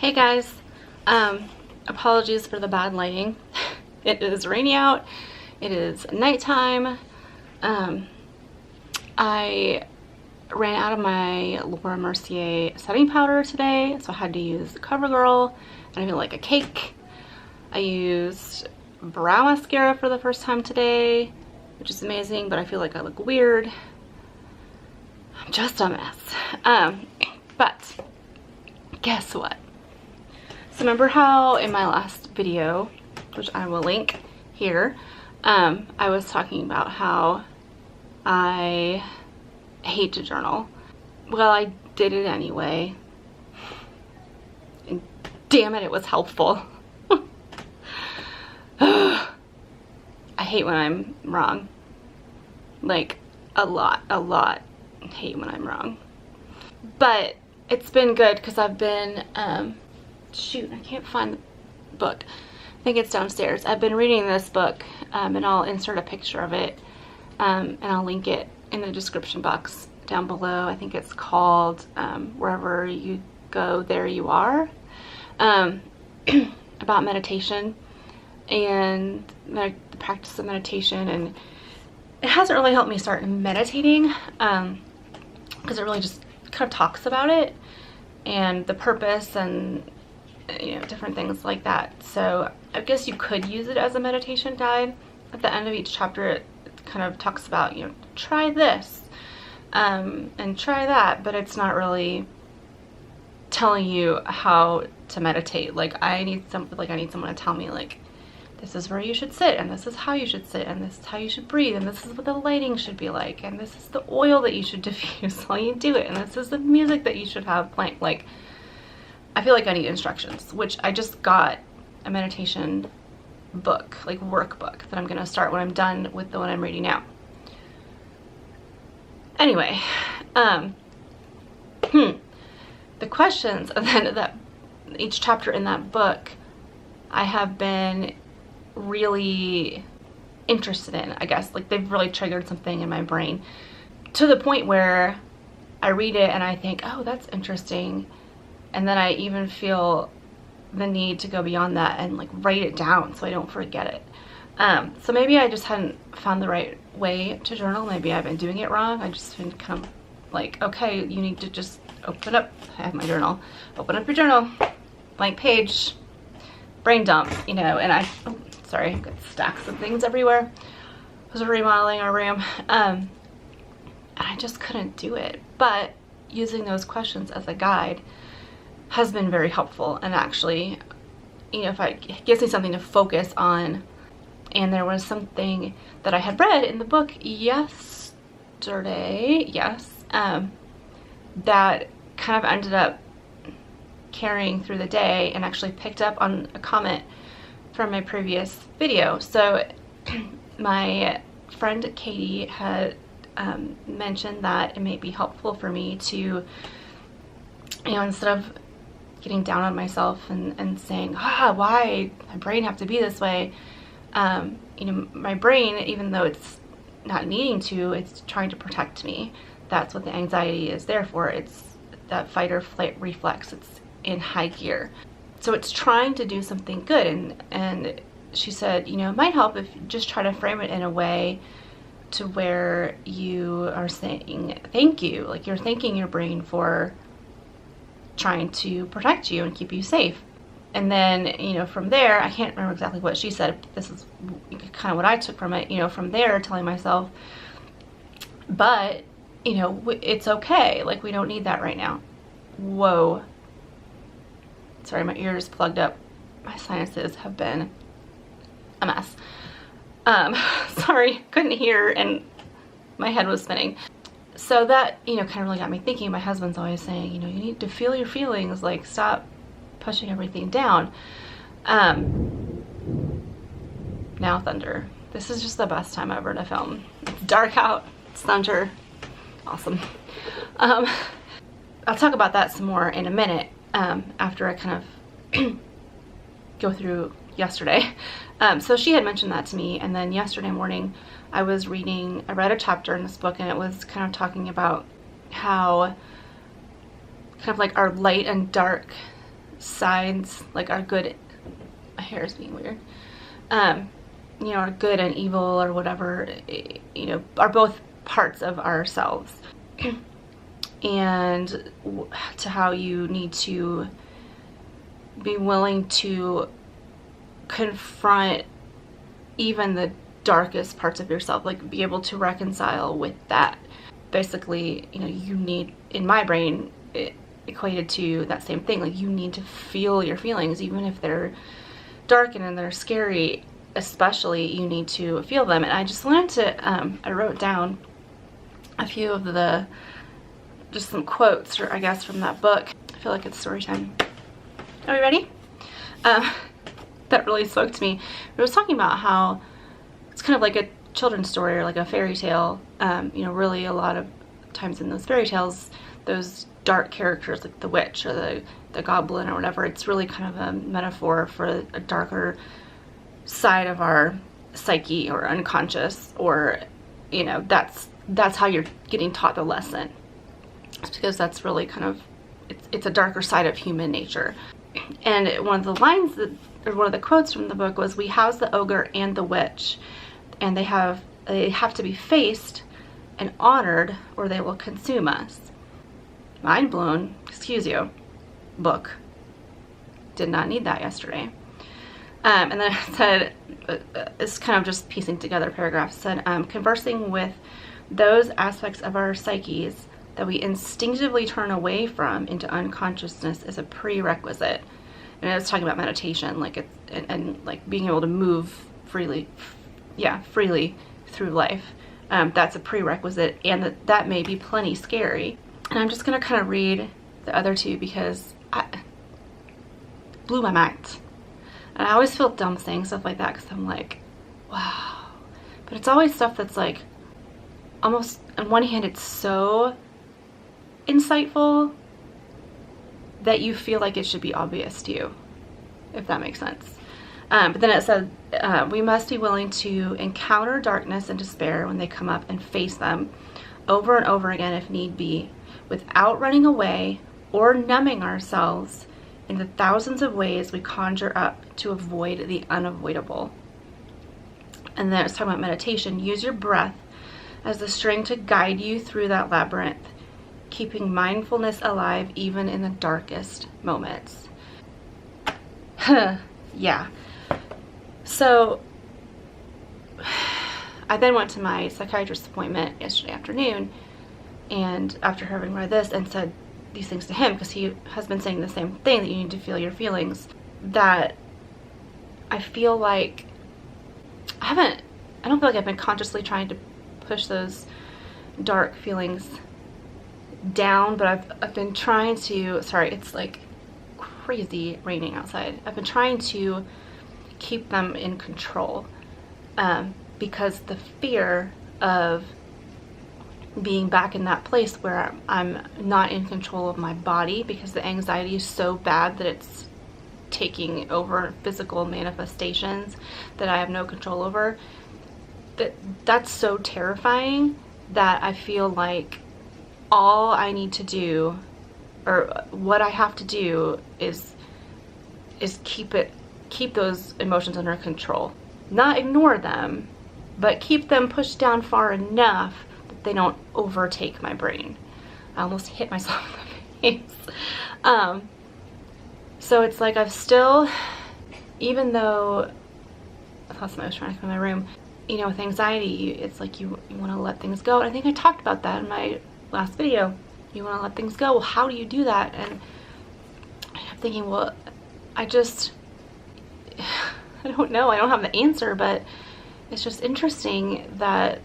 Hey guys, apologies for the bad lighting. It is rainy out, it is nighttime. I ran out of my Laura Mercier setting powder today, so I had to use CoverGirl, and I feel like a cake. I used brow mascara for the first time today, which is amazing, but I feel like I look weird. I'm just a mess. But guess what? So remember how in my last video, which I will link here, I was talking about how I hate to journal. Well, I did it anyway. And damn it, it was helpful. I hate when I'm wrong. Like, a lot hate when I'm wrong. But it's been good because I've been, shoot, I can't find the book. I think it's downstairs. I've been reading this book, and I'll insert a picture of it, and I'll link it in the description box down below. I think it's called Wherever You Go, There You Are, about meditation and the practice of meditation. And it hasn't really helped me start meditating, because it really just kind of talks about it and the purpose and, you know, different things like that. So I guess you could use it as a meditation guide. At the end of each chapter, it kind of talks about, you know, try this and try that, but it's not really telling you how to meditate. Like, I need someone to tell me, like, this is where you should sit, and this is how you should sit, and this is how you should breathe, and this is what the lighting should be like, and this is the oil that you should diffuse while you do it, and this is the music that you should have playing. Like, I feel like I need instructions, which I just got a meditation book, like workbook, that I'm gonna start when I'm done with the one I'm reading now. Anyway, the questions at the end of that, each chapter in that book, I have been really interested in, I guess. Like, they've really triggered something in my brain to the point where I read it and I think, oh, that's interesting, and then I even feel the need to go beyond that and like write it down so I don't forget it. So maybe I just hadn't found the right way to journal. Maybe I've been doing it wrong. I just been kind of like, okay, you need to just open up, I have my journal, open up your journal, blank page, brain dump, you know. And sorry, I've got stacks of things everywhere. I was remodeling our room, and I just couldn't do it. But using those questions as a guide has been very helpful, and actually, you know, it gives me something to focus on. And there was something that I had read in the book yesterday, yes, that kind of ended up carrying through the day, and actually picked up on a comment from my previous video. So my friend Katie had mentioned that it may be helpful for me to, you know, instead of getting down on myself and saying, why my brain have to be this way, you know, my brain, even though it's not needing to, it's trying to protect me. That's what the anxiety is there for. It's that fight or flight reflex. It's in high gear. So it's trying to do something good. And she said, you know, it might help if you just try to frame it in a way to where you are saying thank you. Like, you're thanking your brain for trying to protect you and keep you safe. And then, you know, from there, I can't remember exactly what she said. This is kind of what I took from it, you know, from there, telling myself, but, you know, it's okay. Like, we don't need that right now. Whoa. Sorry, my ears plugged up. My sinuses have been a mess. Sorry, couldn't hear and my head was spinning. So that, you know, kind of really got me thinking. My husband's always saying, you know, you need to feel your feelings, like, stop pushing everything down. Now thunder. This is just the best time ever to film. It's dark out, it's thunder. Awesome. I'll talk about that some more in a minute, after I kind of go through yesterday. So she had mentioned that to me, and then yesterday morning I read a chapter in this book, and it was kind of talking about how kind of like our light and dark sides, like our good, my hair is being weird, you know, our good and evil or whatever, you know, are both parts of ourselves. And to how you need to be willing to confront even the darkest parts of yourself, like be able to reconcile with that. Basically, you know, you need, in my brain, it equated to that same thing, like you need to feel your feelings, even if they're dark and they're scary, especially, you need to feel them. And I just wanted to, I wrote down a few of the, just some quotes, or I guess from that book. I feel like it's story time. Are we ready? That really spoke to me. It was talking about how it's kind of like a children's story or like a fairy tale. You know, really a lot of times in those fairy tales, those dark characters like the witch or the goblin or whatever, it's really kind of a metaphor for a darker side of our psyche or unconscious, or, you know, that's how you're getting taught the lesson. It's because that's really kind of, it's a darker side of human nature. And one of the lines that, or one of the quotes from the book was, "We house the ogre and the witch, and they have to be faced and honored, or they will consume us." Mind blown, excuse you, book. Did not need that yesterday. And then it said, it's kind of just piecing together paragraphs, said, "Conversing with those aspects of our psyches that we instinctively turn away from into unconsciousness is a prerequisite." And I was talking about meditation, like it's, and like being able to move freely, freely through life. That's a prerequisite, and that may be plenty scary. And I'm just gonna kind of read the other two because it blew my mind. And I always feel dumb saying stuff like that because I'm like, wow. But it's always stuff that's like, almost, on one hand, it's so insightful that you feel like it should be obvious to you, if that makes sense. But then it said, "We must be willing to encounter darkness and despair when they come up and face them over and over again if need be, without running away or numbing ourselves in the thousands of ways we conjure up to avoid the unavoidable." And then it's talking about meditation. "Use your breath as the string to guide you through that labyrinth, keeping mindfulness alive even in the darkest moments." Yeah. So I then went to my psychiatrist appointment yesterday afternoon, and after having read this, and said these things to him, because he has been saying the same thing, that you need to feel your feelings, that I feel like I don't feel like I've been consciously trying to push those dark feelings down, but I've been trying to, sorry, it's like crazy raining outside. I've been trying to keep them in control, because the fear of being back in that place where I'm not in control of my body, because the anxiety is so bad that it's taking over physical manifestations that I have no control over, that's so terrifying that I feel like all I need to do, or what I have to do, is keep those emotions under control. Not ignore them, but keep them pushed down far enough that they don't overtake my brain. I almost hit myself in the face. So it's like I've still, even though I thought somebody was trying to come in my room, you know, with anxiety, it's like you want to let things go. And I think I talked about that in my last video. You want to let things go. Well, how do you do that? And I'm thinking, well, I don't know. I don't have the answer, but it's just interesting that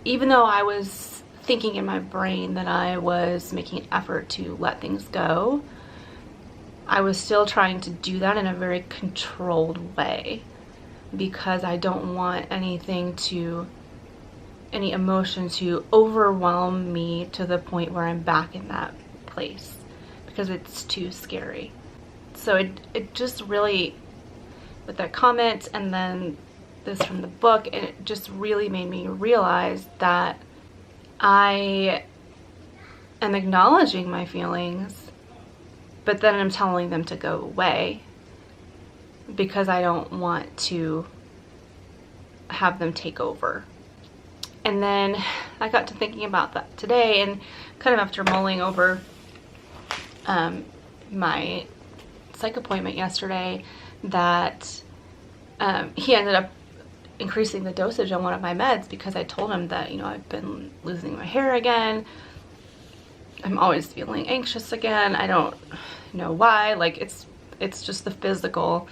even though I was thinking in my brain that I was making an effort to let things go, I was still trying to do that in a very controlled way, because I don't want any emotion to overwhelm me to the point where I'm back in that place, because it's too scary. So it just really, with that comment and then this from the book, it just really made me realize that I am acknowledging my feelings, but then I'm telling them to go away because I don't want to have them take over. And then I got to thinking about that today, and kind of after mulling over my psych appointment yesterday, that he ended up increasing the dosage on one of my meds because I told him that, you know, I've been losing my hair again. I'm always feeling anxious again. I don't know why. Like, it's just the physical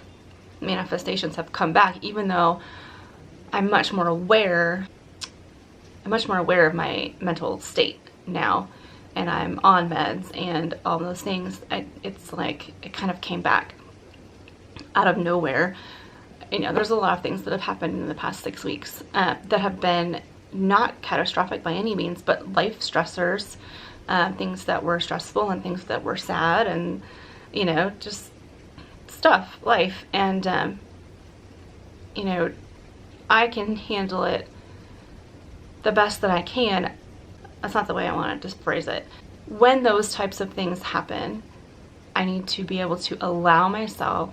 manifestations have come back, even though I'm much more aware of my mental state now, and I'm on meds and all those things. It's like it kind of came back out of nowhere. You know, there's a lot of things that have happened in the past 6 weeks that have been not catastrophic by any means, but life stressors, things that were stressful and things that were sad, and, you know, just stuff, life. And, you know, I can handle it the best that I can. That's not the way I want to just phrase it. When those types of things happen, I need to be able to allow myself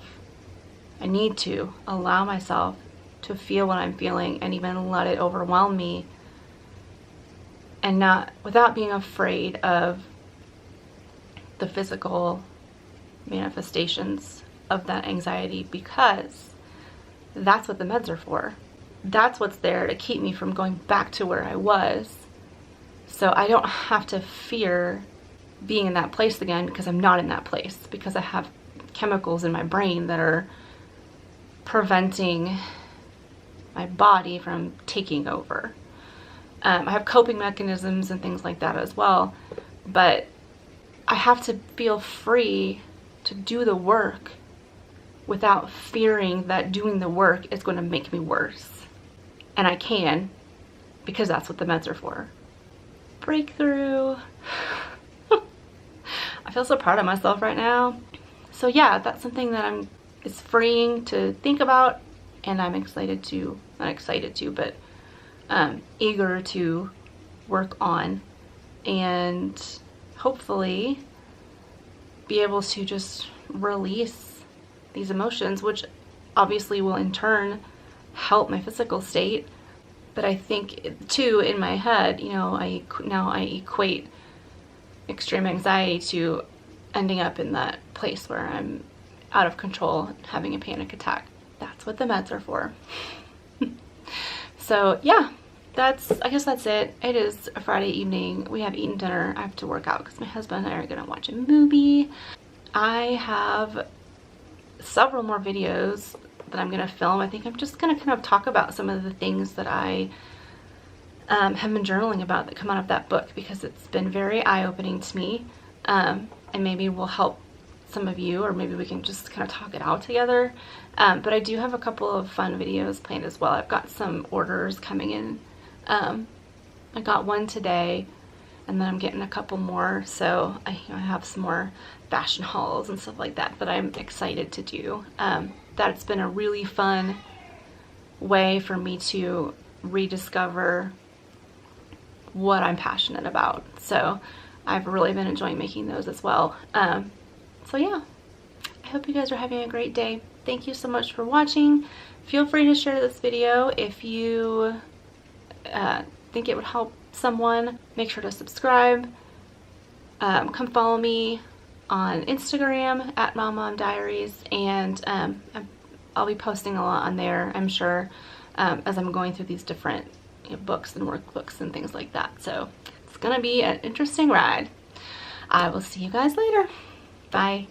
to feel what I'm feeling and even let it overwhelm me, and not without being afraid of the physical manifestations of that anxiety, because that's what the meds are for. That's what's there to keep me from going back to where I was. So I don't have to fear being in that place again, because I'm not in that place, because I have chemicals in my brain that are preventing my body from taking over. I have coping mechanisms and things like that as well, but I have to feel free to do the work without fearing that doing the work is going to make me worse. And I can, because that's what the meds are for. Breakthrough. I feel so proud of myself right now. So yeah, that's something that it's freeing to think about, and I'm eager to work on, and hopefully be able to just release these emotions, which obviously will in turn help my physical state. But I think too, in my head, you know, I equate extreme anxiety to ending up in that place where I'm out of control, having a panic attack. That's what the meds are for. So yeah, I guess that's it. It is a Friday evening. We have eaten dinner. I have to work out because my husband and I are gonna watch a movie. I have several more videos that I'm gonna film. I think I'm just gonna kind of talk about some of the things that I have been journaling about that come out of that book, because it's been very eye-opening to me, and maybe will help some of you, or maybe we can just kind of talk it out together. But I do have a couple of fun videos planned as well. I've got some orders coming in. I got one today, and then I'm getting a couple more, so I have some more fashion hauls and stuff like that I'm excited to do. That's been a really fun way for me to rediscover what I'm passionate about. So I've really been enjoying making those as well. So yeah, I hope you guys are having a great day. Thank you so much for watching. Feel free to share this video if you think it would help someone. Make sure to subscribe. Come follow me on Instagram at MomMomDiaries, and I'll be posting a lot on there, I'm sure, as I'm going through these different books and workbooks and things like that. So it's gonna be an interesting ride. I will see you guys later. Bye.